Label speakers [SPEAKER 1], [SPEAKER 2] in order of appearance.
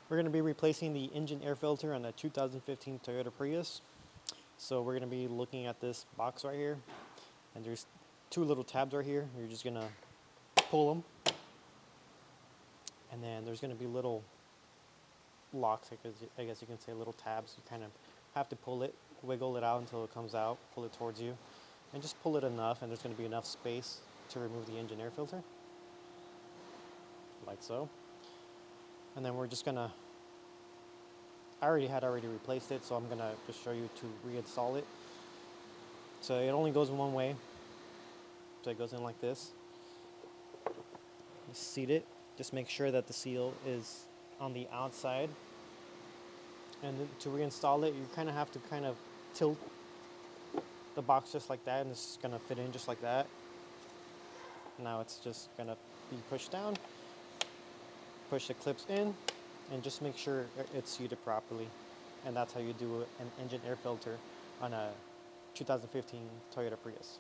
[SPEAKER 1] We're going to be replacing the engine air filter on the 2015 Toyota Prius. So we're going to be looking at this box right here, and there's two little tabs right here. You're just going to pull them, and then there's going to be little locks, I guess you can say, little tabs. You kind of have to pull it, wiggle it out until it comes out, pull it towards you, and just pull it enough, and there's going to be enough space to remove the engine air filter, like so. And then we're just gonna, I already replaced it, so I'm gonna just show you to reinstall it. So it only goes in one way. So it goes in like this. You seat it. Just make sure that the seal is on the outside. And to reinstall it, you kind of have to tilt the box just like that, and it's gonna fit in just like that. Now it's just gonna be pushed down. Push the clips in, and just make sure it's seated properly. And that's how you do an engine air filter on a 2015 Toyota Prius.